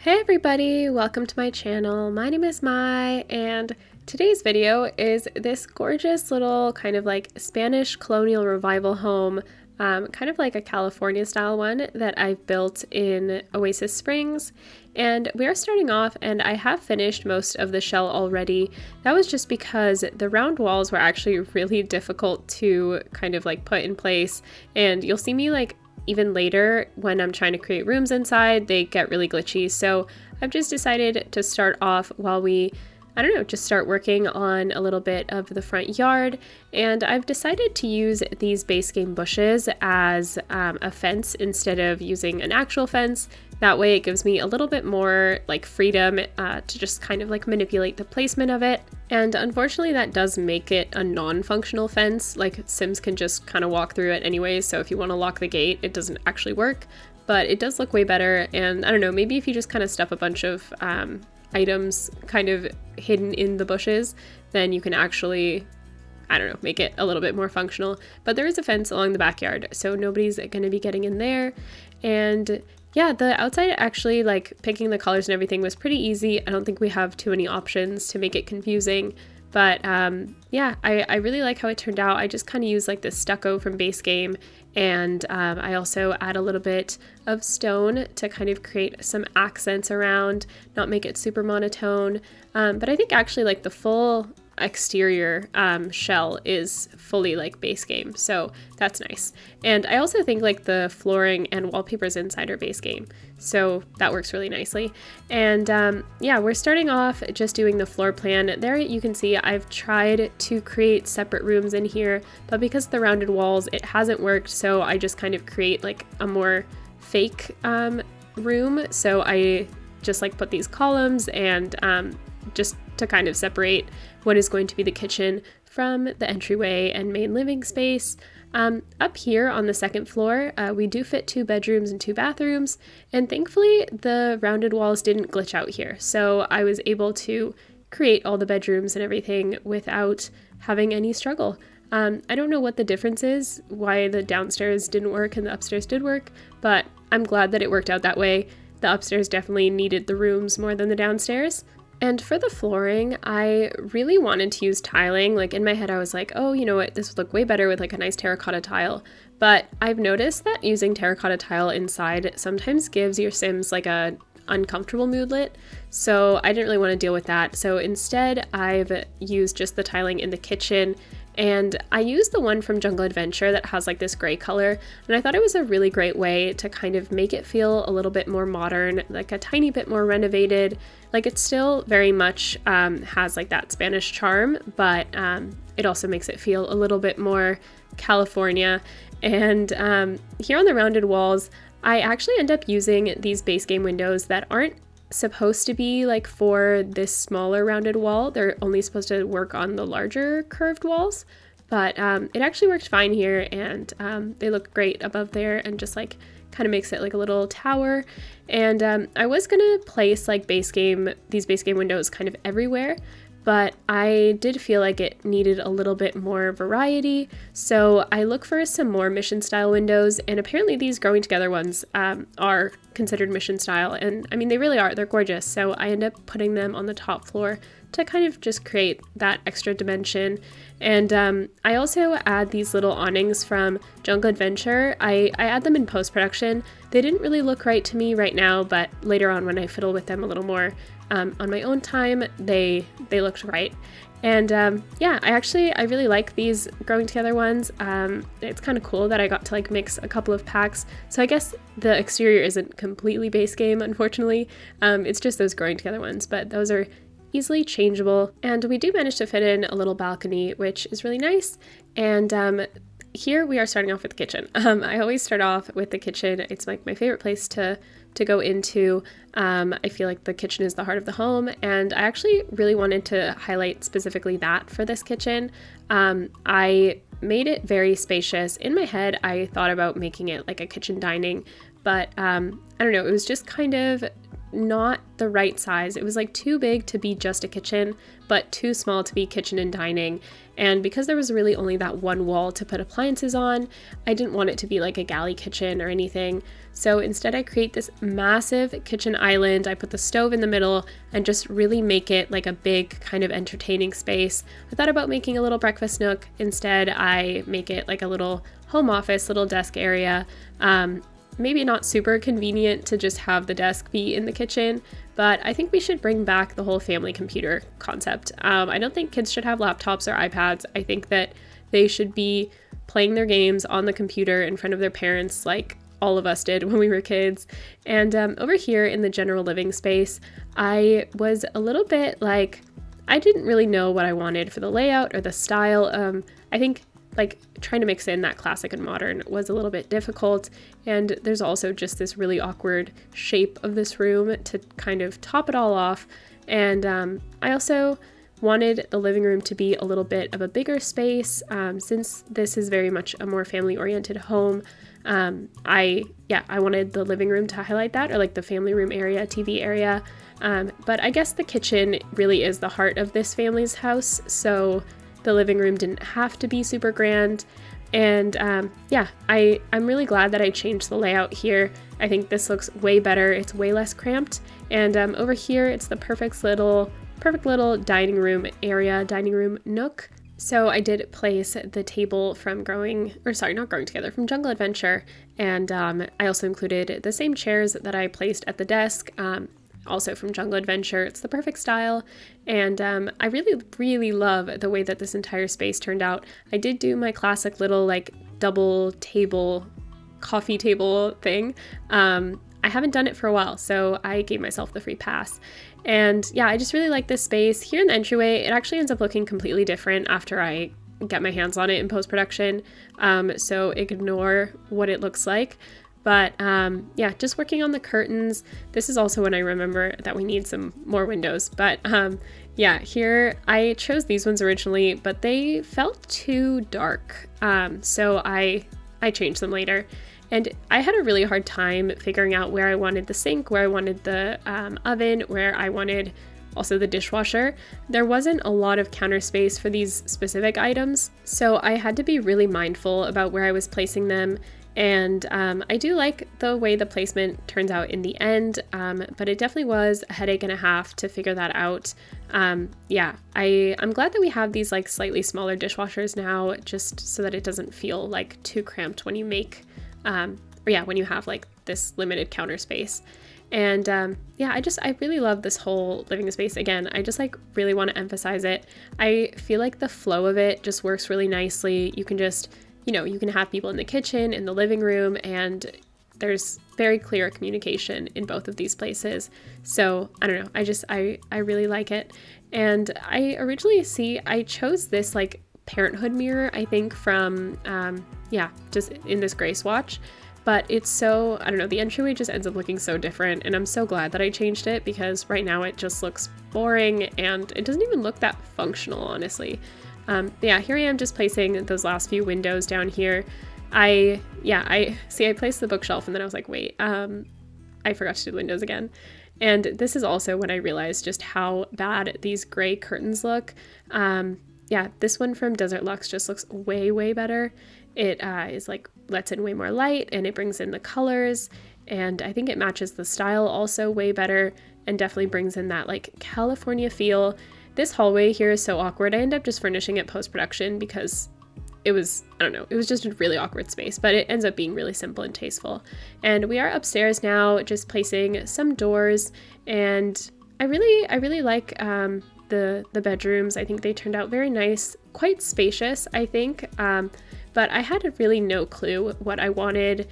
Hey everybody, welcome to my channel. My name is Mai, and today's video is this gorgeous little kind of like Spanish colonial revival home, kind of like a California style one that I've built in Oasis Springs. And we are starting off, and I have finished most of the shell already. That was just because the round walls were actually really difficult to kind of like put in place, and you'll see me like even later when I'm trying to create rooms inside, they get really glitchy. So I've just decided to start off while we, just start working on a little bit of the front yard. And I've decided to use these base game bushes as a fence instead of using an actual fence. That way it gives me a little bit more like freedom to just kind of like manipulate the placement of it. And unfortunately that does make it a non-functional fence. Like Sims can just kind of walk through it anyways, so if you want to lock the gate, it doesn't actually work. But it does look way better, and I don't know, maybe if you just kind of stuff a bunch of items kind of hidden in the bushes, then you can actually, make it a little bit more functional. But there is a fence along the backyard, so nobody's going to be getting in there. And yeah, the outside actually, like picking the colors and everything was pretty easy. I don't think we have too many options to make it confusing. But yeah, I really like how it turned out. I just kind of use like the stucco from base game, and I also add a little bit of stone to kind of create some accents around, not make it super monotone. But I think actually like the full exterior shell is fully like base game, so that's nice. And I also think like the flooring and wallpapers inside are base game, so that works really nicely. And yeah, we're starting off just doing the floor plan. There you can see I've tried to create separate rooms in here, but because of the rounded walls it hasn't worked, so I just kind of create like a more fake room. So I just like put these columns and just to kind of separate what is going to be the kitchen from the entryway and main living space. Up here on the second floor, we do fit 2 bedrooms and 2 bathrooms, and thankfully the rounded walls didn't glitch out here, so I was able to create all the bedrooms and everything without having any struggle. I don't know what the difference is, why the downstairs didn't work and the upstairs did work, but I'm glad that it worked out that way. The upstairs definitely needed the rooms more than the downstairs. And for the flooring, I really wanted to use tiling. Like in my head, I was like, oh, you know what, this would look way better with like a nice terracotta tile. But I've noticed that using terracotta tile inside sometimes gives your Sims like a uncomfortable moodlet. So I didn't really want to deal with that. So instead, I've used just the tiling in the kitchen. And I used the one from Jungle Adventure that has like this gray color, and I thought it was a really great way to kind of make it feel a little bit more modern, like a tiny bit more renovated. Like it still very much has like that Spanish charm, but it also makes it feel a little bit more California. And here on the rounded walls, I actually end up using these base game windows that aren't supposed to be like for this smaller rounded wall. They're only supposed to work on the larger curved walls, but it actually worked fine here, and they look great above there and just like kind of makes it like a little tower. And I was gonna place like these base game windows kind of everywhere, but I did feel like it needed a little bit more variety, so I look for some more mission style windows, and apparently these growing together ones are considered mission style, and I mean they really are, they're gorgeous, so I end up putting them on the top floor to kind of just create that extra dimension. And I also add these little awnings from Jungle Adventure. I add them in post-production. They didn't really look right to me right now, but later on when I fiddle with them a little more on my own time, they looked right. And yeah, I really like these growing together ones. It's kind of cool that I got to like mix a couple of packs. So I guess the exterior isn't completely base game, unfortunately. It's just those growing together ones, but those are easily changeable. And we do manage to fit in a little balcony, which is really nice. And here we are starting off with the kitchen. I always start off with the kitchen. It's like my favorite place to go into. I feel like the kitchen is the heart of the home, and I actually really wanted to highlight specifically that for this kitchen. I made it very spacious. In my head, I thought about making it like a kitchen dining, but I don't know, it was just kind of not the right size. It was like too big to be just a kitchen, but too small to be kitchen and dining. And because there was really only that one wall to put appliances on, I didn't want it to be like a galley kitchen or anything. So instead I create this massive kitchen island. I put the stove in the middle and just really make it like a big kind of entertaining space. I thought about making a little breakfast nook. Instead, I make it like a little home office, little desk area. Maybe not super convenient to just have the desk be in the kitchen, but I think we should bring back the whole family computer concept. I don't think kids should have laptops or iPads. I think that they should be playing their games on the computer in front of their parents like all of us did when we were kids. And over here in the general living space, I was a little bit like, I didn't really know what I wanted for the layout or the style. I think like trying to mix in that classic and modern was a little bit difficult. And there's also just this really awkward shape of this room to kind of top it all off. And I also wanted the living room to be a little bit of a bigger space. Since this is very much a more family-oriented home, I wanted the living room to highlight that, or like the family room area, TV area. But I guess the kitchen really is the heart of this family's house, so the living room didn't have to be super grand. And I'm really glad that I changed the layout here. I think this looks way better. It's way less cramped. And over here, it's the perfect little dining room area, dining room nook. So I did place the table from from Jungle Adventure. And I also included the same chairs that I placed at the desk, also from Jungle Adventure. It's the perfect style. And I really, really love the way that this entire space turned out. I did do my classic little like double table, coffee table thing. I haven't done it for a while, so I gave myself the free pass. And yeah, I just really like this space. Here in the entryway, it actually ends up looking completely different after I get my hands on it in post-production. So ignore what it looks like. But just working on the curtains. This is also when I remember that we need some more windows. But here I chose these ones originally, but they felt too dark. So I changed them later. And I had a really hard time figuring out where I wanted the sink, where I wanted the oven, where I wanted also the dishwasher. There wasn't a lot of counter space for these specific items, so I had to be really mindful about where I was placing them. And I do like the way the placement turns out in the end, but it definitely was a headache and a half to figure that out. I'm glad that we have these like slightly smaller dishwashers now, just so that it doesn't feel like too cramped when you make when you have like this limited counter space. And I really love this whole living space. Again, I just like really want to emphasize it. I feel like the flow of it just works really nicely. You can just, you can have people in the kitchen, in the living room, and there's very clear communication in both of these places. So I don't know, I really like it. And I chose this like Parenthood mirror, I think from, just in this gray swatch, but it's so, I don't know, the entryway just ends up looking so different, and I'm so glad that I changed it, because right now it just looks boring and it doesn't even look that functional, honestly. Here I am just placing those last few windows down here. I placed the bookshelf and then I was like, wait, I forgot to do the windows again. And this is also when I realized just how bad these gray curtains look. This one from Desert Luxe just looks way, way better. It is like lets in way more light, and it brings in the colors, and I think it matches the style also way better, and definitely brings in that like California feel. This hallway here is so awkward. I end up just furnishing it post-production because it was just a really awkward space, but it ends up being really simple and tasteful. And we are upstairs now, just placing some doors, and I really like the bedrooms. I think they turned out very nice, quite spacious, I think, but I had really no clue what I wanted,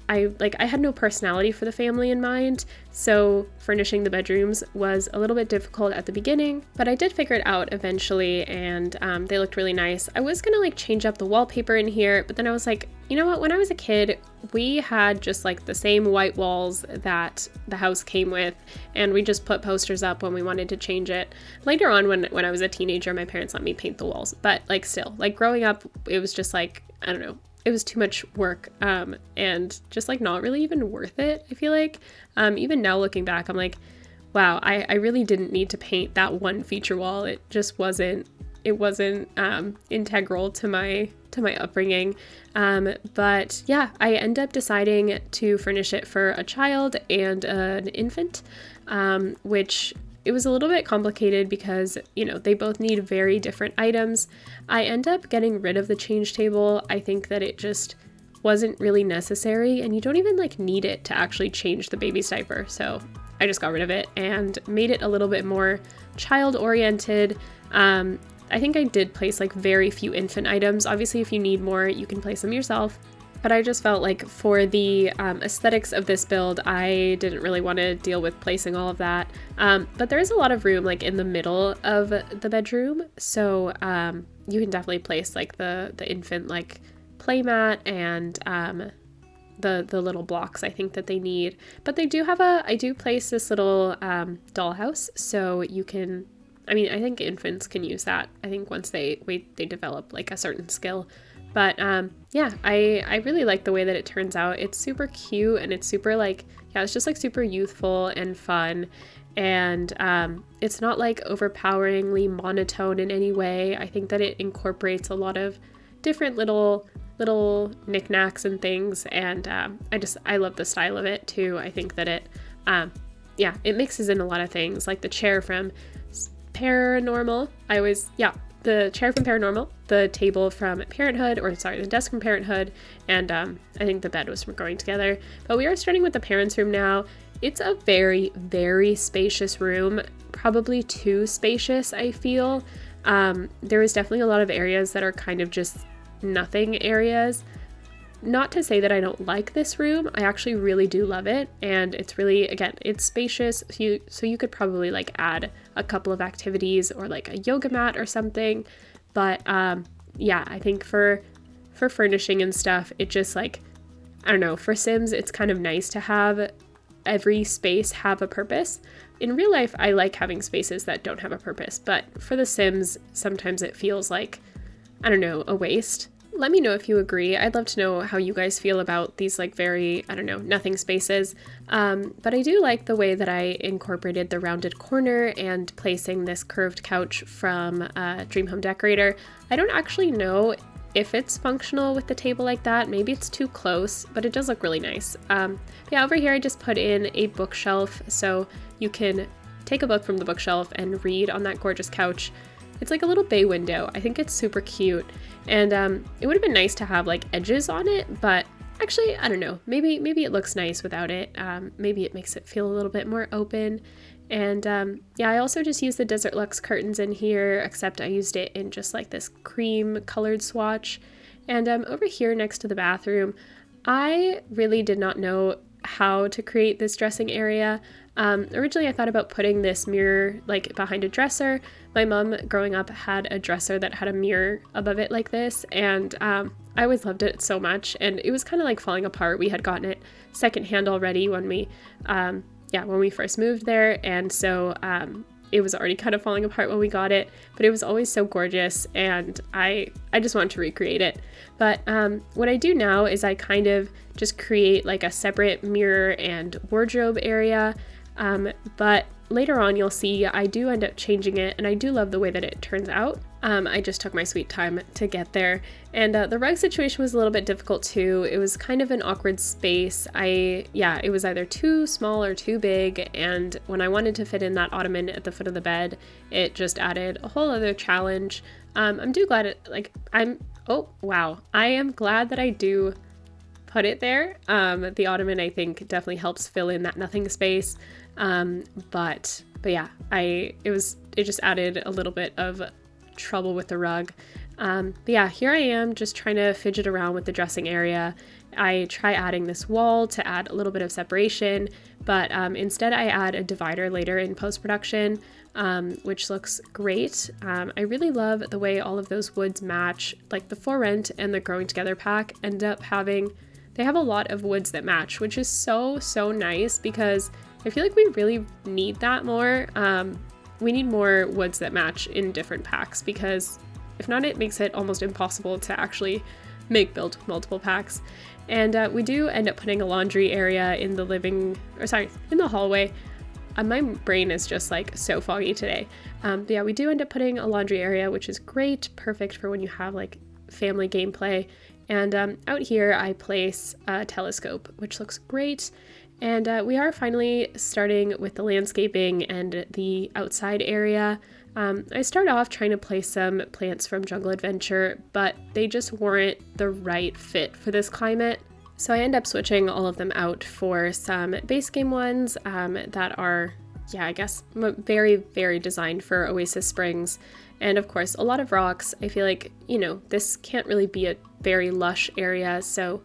I had no personality for the family in mind, so furnishing the bedrooms was a little bit difficult at the beginning, but I did figure it out eventually, and they looked really nice. I was gonna like change up the wallpaper in here, but then I was like, you know what, when I was a kid, we had just like the same white walls that the house came with, and we just put posters up when we wanted to change it. Later on, when I was a teenager, my parents let me paint the walls, but like still, like growing up, it was just like, I don't know, it was too much work, and just like not really even worth it, I feel like. Even now looking back, I'm like, wow, I really didn't need to paint that one feature wall. It just wasn't, integral to my upbringing. But yeah, I end up deciding to furnish it for a child and an infant, which it was a little bit complicated because, you know, they both need very different items. I end up getting rid of the change table. I think that it just wasn't really necessary, and you don't even like need it to actually change the baby's diaper. So I just got rid of it and made it a little bit more child oriented. I think I did place like very few infant items. Obviously, if you need more, you can place them yourself. But I just felt like for the aesthetics of this build, I didn't really want to deal with placing all of that. But there is a lot of room like in the middle of the bedroom. So you can definitely place like the infant like playmat and the little blocks I think that they need. But they do have I do place this little dollhouse, so you can, I mean, I think infants can use that. I think once they develop like a certain skill. But yeah, I really like the way that it turns out. It's super cute, and it's super like, yeah, it's just like super youthful and fun. And it's not like overpoweringly monotone in any way. I think that it incorporates a lot of different little knickknacks and things. And I love the style of it too. I think that it, yeah, it mixes in a lot of things, like the chair from Paranormal. The chair from Paranormal, the table from Parenthood, the desk from Parenthood, and I think the bed was from Growing Together. But we are starting with the parents' room now. It's a very, very spacious room, probably too spacious, I feel. There is definitely a lot of areas that are kind of just nothing areas. Not to say that I don't like this room, I actually really do love it, and it's really, again, it's spacious, so you could probably like add a couple of activities or like a yoga mat or something. But yeah, I think for furnishing and stuff, it just like, I don't know, for Sims it's kind of nice to have every space have a purpose. In real life, I like having spaces that don't have a purpose, but for the Sims, sometimes it feels like, I don't know, a waste. Let me know if you agree. I'd love to know how you guys feel about these like very, I don't know, nothing spaces. But I do like the way that I incorporated the rounded corner and placing this curved couch from Dream Home Decorator. I don't actually know if it's functional with the table like that. Maybe it's too close, but it does look really nice. Yeah, over here I just put in a bookshelf so you can take a book from the bookshelf and read on that gorgeous couch. It's like a little bay window. I think it's super cute. And it would have been nice to have like edges on it, but actually, I don't know. Maybe it looks nice without it. Maybe it makes it feel a little bit more open. And yeah, I also just used the Desert Luxe curtains in here, except I used it in just like this cream colored swatch. And over here next to the bathroom, I really did not know how to create this dressing area. Originally I thought about putting this mirror like behind a dresser. My mom growing up had a dresser that had a mirror above it like this, and I always loved it so much, and it was kind of like falling apart. We had gotten it secondhand already when we first moved there, and so it was already kind of falling apart when we got it, but it was always so gorgeous, and I just wanted to recreate it. But what I do now is I kind of just create like a separate mirror and wardrobe area, but later on you'll see I do end up changing it, and I do love the way that it turns out. I just took my sweet time to get there, and the rug situation was a little bit difficult too. It was kind of an awkward space. It was either too small or too big, and when I wanted to fit in that ottoman at the foot of the bed, it just added a whole other challenge. I am glad that I do put it there. The ottoman I think definitely helps fill in that nothing space. But yeah, it just added a little bit of trouble with the rug. But yeah, here I am just trying to fidget around with the dressing area. I try adding this wall to add a little bit of separation, but instead I add a divider later in post-production, which looks great. I really love the way all of those woods match, like the For Rent and the Growing Together pack end up they have a lot of woods that match, which is so nice, because I feel like we really need that more. We need more woods that match in different packs, because if not, it makes it almost impossible to actually make build with multiple packs. And we do end up putting a laundry area in the in the hallway. My brain is just like so foggy today. But yeah, we do end up putting a laundry area, which is great, perfect for when you have like family gameplay. And out here I place a telescope, which looks great. And we are finally starting with the landscaping and the outside area. I started off trying to place some plants from Jungle Adventure, but they just weren't the right fit for this climate. So I end up switching all of them out for some base game ones that are, yeah, I guess very, very designed for Oasis Springs. And of course, a lot of rocks. I feel like, you know, this can't really be a very lush area, so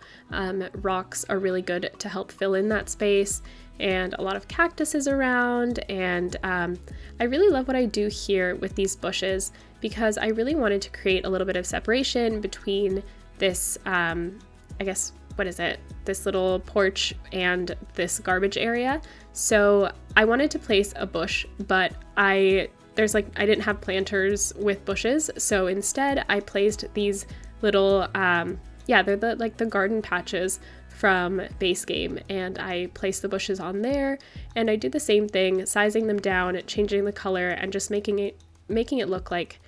rocks are really good to help fill in that space. And a lot of cactuses around, and I really love what I do here with these bushes because I really wanted to create a little bit of separation between this, I guess, what is it? This little porch and this garbage area. So I wanted to place a bush, but I didn't have planters with bushes, so instead I placed these little, they're the garden patches from base game, and I placed the bushes on there, and I did the same thing, sizing them down, changing the color, and just making it look like,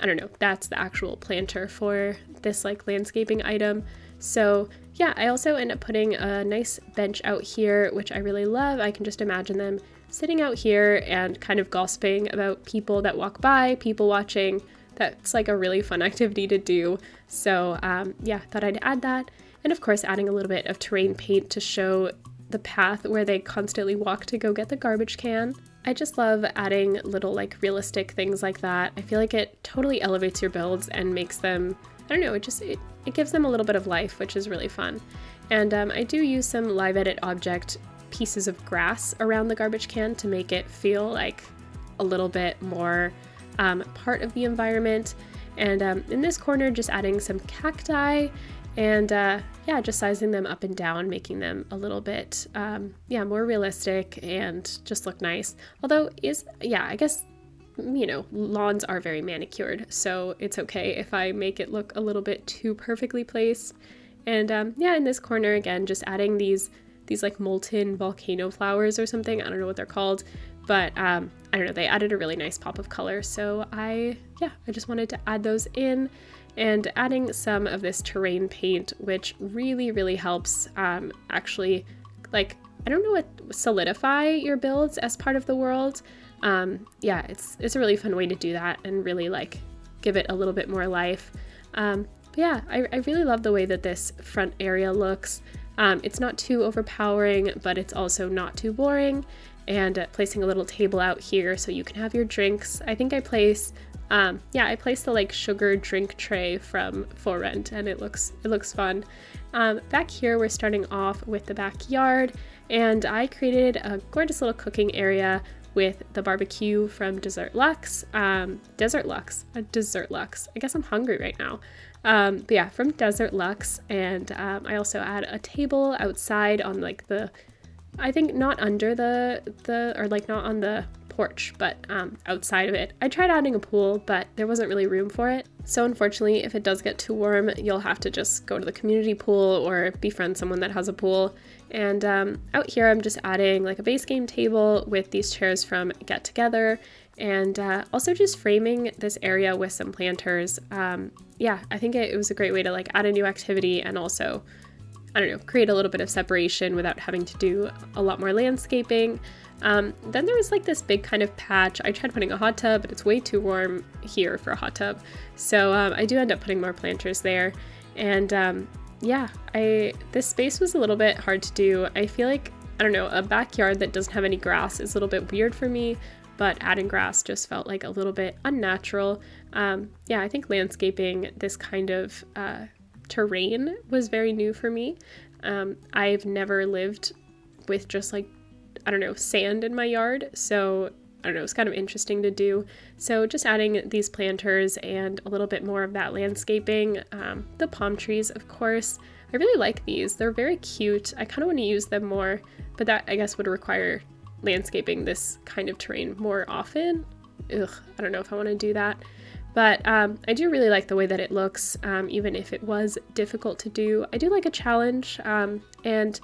I don't know, that's the actual planter for this like landscaping item. So yeah, I also end up putting a nice bench out here, which I really love. I can just imagine them sitting out here and kind of gossiping about people that walk by, people watching. That's like a really fun activity to do. So yeah, thought I'd add that. And of course, adding a little bit of terrain paint to show the path where they constantly walk to go get the garbage can. I just love adding little like realistic things like that. I feel like it totally elevates your builds and makes them, I don't know, it gives them a little bit of life, which is really fun. And I do use some live edit object pieces of grass around the garbage can to make it feel like a little bit more part of the environment. And in this corner, just adding some cacti and yeah, just sizing them up and down, making them a little bit more realistic and just look nice. Although I guess, you know, lawns are very manicured, so it's okay if I make it look a little bit too perfectly placed. And in this corner again, just adding these like molten volcano flowers or something. I don't know what they're called, but I don't know, they added a really nice pop of color. So I just wanted to add those in, and adding some of this terrain paint, which really, really helps actually, like, I don't know what, solidify your builds as part of the world. It's a really fun way to do that and really like give it a little bit more life. But yeah, I really love the way that this front area looks. It's not too overpowering, but it's also not too boring. And placing a little table out here so you can have your drinks. I think I placed the like sugar drink tray from For Rent, and it looks fun. Back here, we're starting off with the backyard, and I created a gorgeous little cooking area with the barbecue from Desert Luxe. Desert Luxe. I guess I'm hungry right now. But yeah, from Desert Luxe, and I also add a table outside on like I think not under not on the porch, but outside of it. I tried adding a pool, but there wasn't really room for it. So unfortunately, if it does get too warm, you'll have to just go to the community pool or befriend someone that has a pool. And out here, I'm just adding like a base game table with these chairs from Get Together, and also just framing this area with some planters. I think it was a great way to like add a new activity and also, I don't know, create a little bit of separation without having to do a lot more landscaping. Then there was like this big kind of patch. I tried putting a hot tub, but it's way too warm here for a hot tub. So I do end up putting more planters there. And this space was a little bit hard to do. I feel like, I don't know, a backyard that doesn't have any grass is a little bit weird for me, but adding grass just felt like a little bit unnatural. I think landscaping this kind of terrain was very new for me. I've never lived with just like, I don't know, sand in my yard, so I don't know, it's kind of interesting to do. So just adding these planters and a little bit more of that landscaping. The palm trees, of course, I really like these. They're very cute. I kind of want to use them more, but that I guess would require landscaping this kind of terrain more often. I don't know if I want to do that. But I do really like the way that it looks, even if it was difficult to do. I do like a challenge, and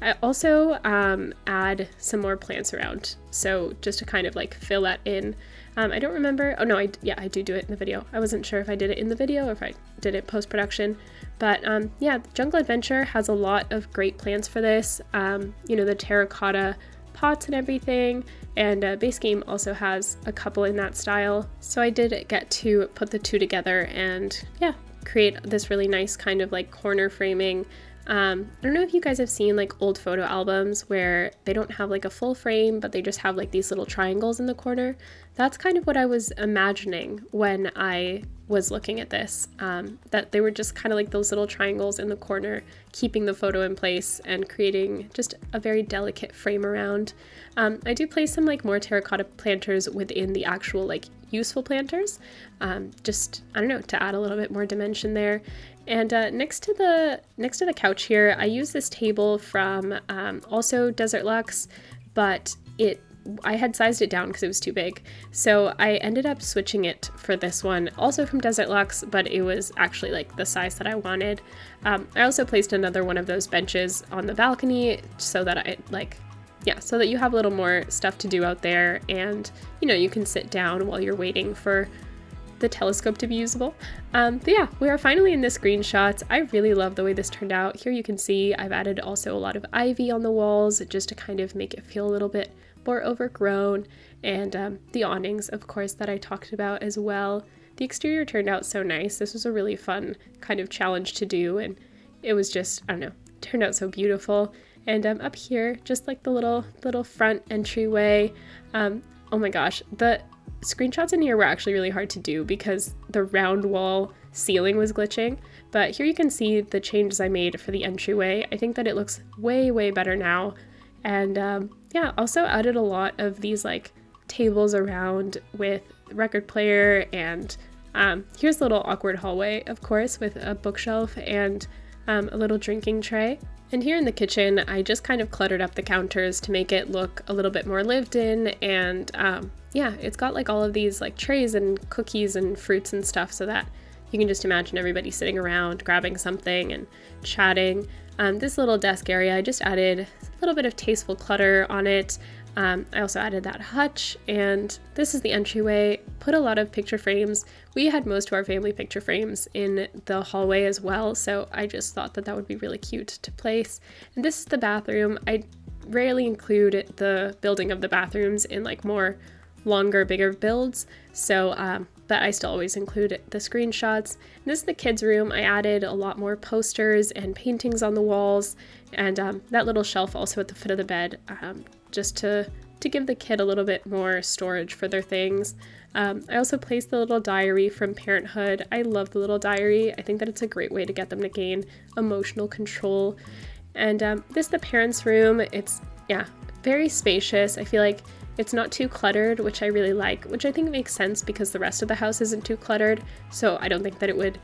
I also add some more plants around, so just to kind of like fill that in. I don't remember, oh no, I do it in the video. I wasn't sure if I did it in the video or if I did it post-production, but yeah, Jungle Adventure has a lot of great plants for this, you know, the terracotta pots and everything, and Base Game also has a couple in that style. So I did get to put the two together and yeah, create this really nice kind of like corner framing. I don't know if you guys have seen like old photo albums where they don't have like a full frame, but they just have like these little triangles in the corner. That's kind of what I was imagining when I was looking at this, that they were just kind of like those little triangles in the corner, keeping the photo in place and creating just a very delicate frame around. I do place some like more terracotta planters within the actual like useful planters, just, I don't know, to add a little bit more dimension there. And next to the couch here, I use this table from also Desert Luxe, but I had sized it down because it was too big. So I ended up switching it for this one, also from Desert Luxe, but it was actually like the size that I wanted. I also placed another one of those benches on the balcony so that so that you have a little more stuff to do out there, and you know, you can sit down while you're waiting for the telescope to be usable. But yeah, we are finally in the screenshots. I really love the way this turned out. Here you can see I've added also a lot of ivy on the walls just to kind of make it feel a little bit more overgrown, and the awnings, of course, that I talked about as well. The exterior turned out so nice. This was a really fun kind of challenge to do, and it was just, I don't know, turned out so beautiful. And up here, just like the little front entryway, oh my gosh, the screenshots in here were actually really hard to do because the round wall ceiling was glitching, but here you can see the changes I made for the entryway. I think that it looks way better now. And yeah, also added a lot of these like tables around with record player, and here's a little awkward hallway, of course, with a bookshelf and a little drinking tray. And here in the kitchen, I just kind of cluttered up the counters to make it look a little bit more lived in, and yeah, it's got like all of these like trays and cookies and fruits and stuff so that you can just imagine everybody sitting around grabbing something and chatting. This little desk area, I just added a little bit of tasteful clutter on it. I also added that hutch, and this is the entryway. Put a lot of picture frames. We had most of our family picture frames in the hallway as well, so I just thought that that would be really cute to place. And this is the bathroom. I rarely include the building of the bathrooms in like more longer, bigger builds, so but I still always include the screenshots. And this is the kids' room. I added a lot more posters and paintings on the walls, and that little shelf also at the foot of the bed, just to give the kid a little bit more storage for their things. I also placed the little diary from Parenthood. I love the little diary. I think that it's a great way to get them to gain emotional control. And this is the parents' room. It's, yeah, very spacious. I feel like it's not too cluttered, which I really like, which I think makes sense because the rest of the house isn't too cluttered. So I don't think that it would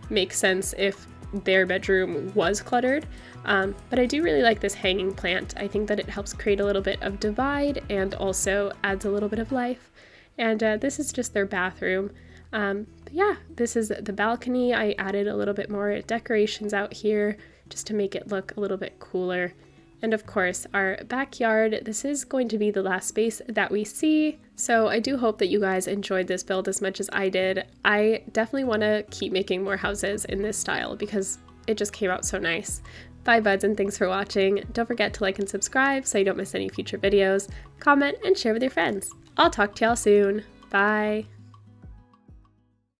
make sense if their bedroom was cluttered. But I do really like this hanging plant. I think that it helps create a little bit of divide and also adds a little bit of life. And this is just their bathroom. But yeah, this is the balcony. I added a little bit more decorations out here just to make it look a little bit cooler. And of course, our backyard. This is going to be the last space that we see. So I do hope that you guys enjoyed this build as much as I did. I definitely want to keep making more houses in this style because it just came out so nice. Bye buds, and thanks for watching. Don't forget to like and subscribe so you don't miss any future videos. Comment and share with your friends. I'll talk to y'all soon. Bye.